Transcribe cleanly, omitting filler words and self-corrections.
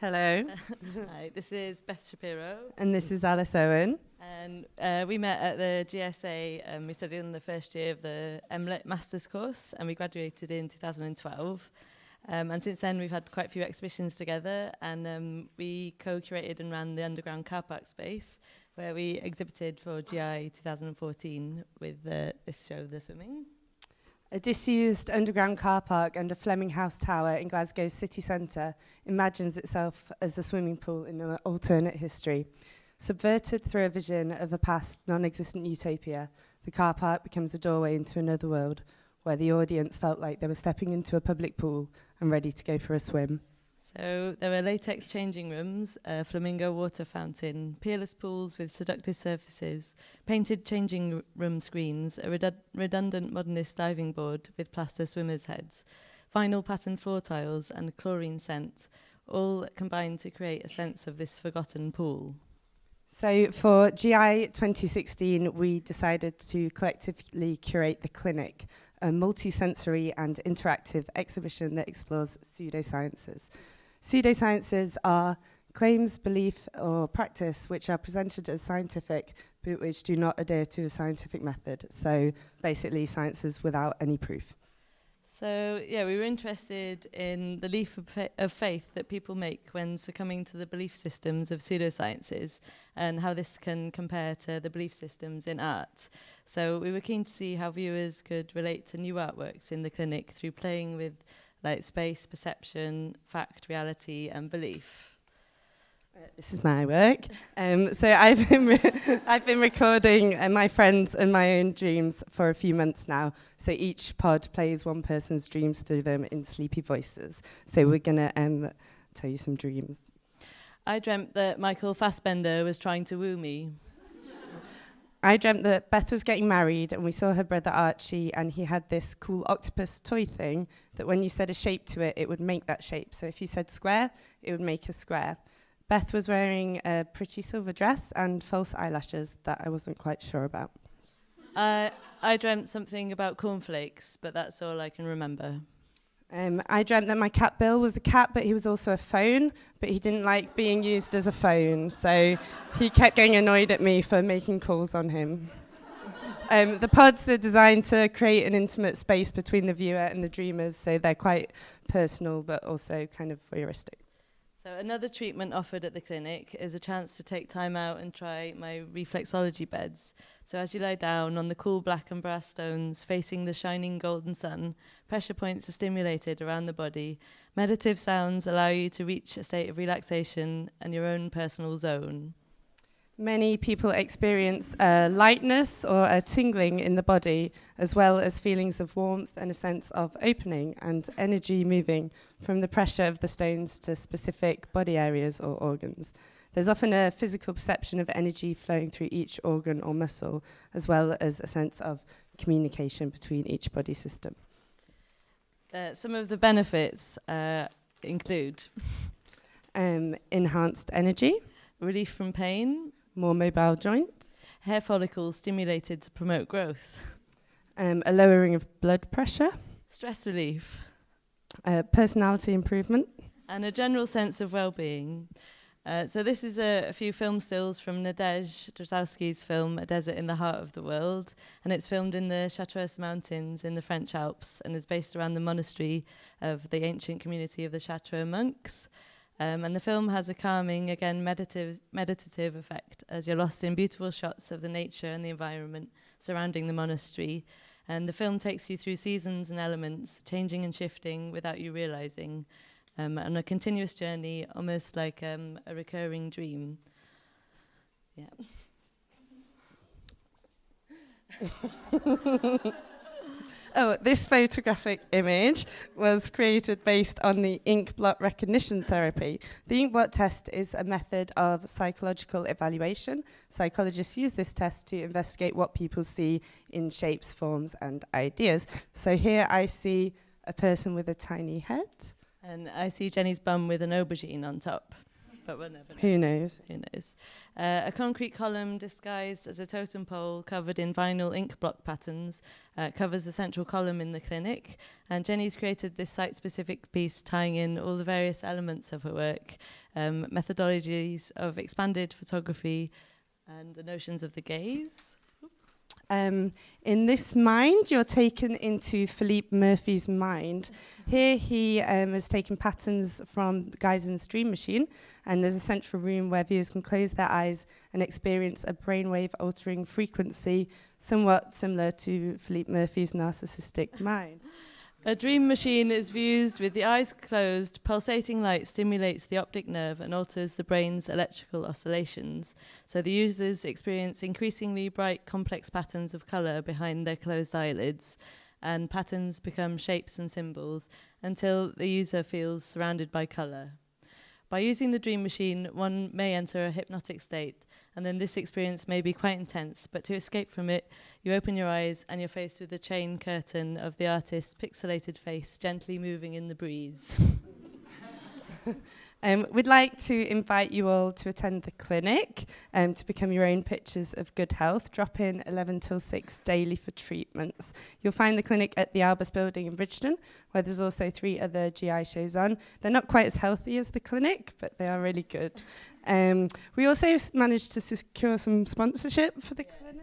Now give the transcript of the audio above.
Hello. Hi, this is Beth Shapiro. And this is Alice Owen. And we met at the GSA. We studied in the first year of the MLit Masters course, and we graduated in 2012. And since then, we've had quite a few exhibitions together, and we co-curated and ran the underground car park space, where we exhibited for GI 2014 with this show, The Swimming. A disused underground car park under Fleming House Tower in Glasgow's city centre imagines itself as a swimming pool in an alternate history. Subverted through a vision of a past non-existent utopia, the car park becomes a doorway into another world where the audience felt like they were stepping into a public pool and ready to go for a swim. So there were latex changing rooms, a flamingo water fountain, peerless pools with seductive surfaces, painted changing room screens, a redundant modernist diving board with plaster swimmers' heads, vinyl patterned floor tiles and a chlorine scent, all combined to create a sense of this forgotten pool. So for GI 2016, we decided to collectively curate The Clinic, a multi-sensory and interactive exhibition that explores pseudosciences. Pseudosciences are claims, belief, or practice which are presented as scientific, but which do not adhere to a scientific method. So basically, sciences without any proof. So, yeah, we were interested in the leap of faith that people make when succumbing to the belief systems of pseudosciences and how this can compare to the belief systems in art. So we were keen to see how viewers could relate to new artworks in the clinic through playing with like space, perception, fact, reality, and belief. This is my work. So I've been recording my friends and my own dreams for a few months now. So each pod plays one person's dreams through them in sleepy voices. So we're going to tell you some dreams. I dreamt that Michael Fassbender was trying to woo me. I dreamt that Beth was getting married and we saw her brother Archie, and he had this cool octopus toy thing that when you said a shape to it, it would make that shape. So if you said square, it would make a square. Beth was wearing a pretty silver dress and false eyelashes that I wasn't quite sure about. I dreamt something about cornflakes, but that's all I can remember. I dreamt that my cat Bill was a cat, but he was also a phone, but he didn't like being used as a phone, so he kept getting annoyed at me for making calls on him. The pods are designed to create an intimate space between the viewer and the dreamers, so they're quite personal, but also kind of voyeuristic. So another treatment offered at the clinic is a chance to take time out and try my reflexology beds. So as you lie down on the cool black and brass stones facing the shining golden sun, pressure points are stimulated around the body. Meditative sounds allow you to reach a state of relaxation and your own personal zone. Many people experience a lightness or a tingling in the body, as well as feelings of warmth and a sense of opening and energy moving from the pressure of the stones to specific body areas or organs. There's often a physical perception of energy flowing through each organ or muscle, as well as a sense of communication between each body system. Some of the benefits include enhanced energy, relief from pain, more mobile joints, hair follicles stimulated to promote growth, a lowering of blood pressure, stress relief, personality improvement, and a general sense of well-being. So this is a few film stills from Nadezh Drazowski's film A Desert in the Heart of the World, and it's filmed in the Chartreuse Mountains in the French Alps and is based around the monastery of the ancient community of the Chartreux monks. And the film has a calming, again, meditative effect as you're lost in beautiful shots of the nature and the environment surrounding the monastery. And the film takes you through seasons and elements, changing and shifting without you realizing, on a continuous journey, almost like a recurring dream. Yeah. Oh, this photographic image was created based on the ink blot recognition therapy. The ink blot test is a method of psychological evaluation. Psychologists use this test to investigate what people see in shapes, forms, and ideas. So here I see a person with a tiny head. And I see Jenny's bum with an aubergine on top. But we'll never know. Who knows? Who knows? A concrete column disguised as a totem pole covered in vinyl ink block patterns covers the central column in the clinic. And Jenny's created this site-specific piece tying in all the various elements of her work methodologies of expanded photography and the notions of the gaze. In this mind, you're taken into Philippe Murphy's mind. Here he has taken patterns from Geisen's dream machine, and there's a central room where viewers can close their eyes and experience a brainwave-altering frequency, somewhat similar to Philippe Murphy's narcissistic mind. A dream machine is viewed with the eyes closed. Pulsating light stimulates the optic nerve and alters the brain's electrical oscillations. So the users experience increasingly bright, complex patterns of colour behind their closed eyelids, and patterns become shapes and symbols until the user feels surrounded by colour. By using the dream machine, one may enter a hypnotic state, and then this experience may be quite intense, but to escape from it, you open your eyes and you're faced with the chain curtain of the artist's pixelated face gently moving in the breeze. We'd like to invite you all to attend the clinic to become your own pictures of good health. Drop in 11 till 6 daily for treatments. You'll find the clinic at the Albus building in Bridgeton, where there's also 3 other GI shows on. They're not quite as healthy as the clinic, but they are really good. We also managed to secure some sponsorship for the clinic.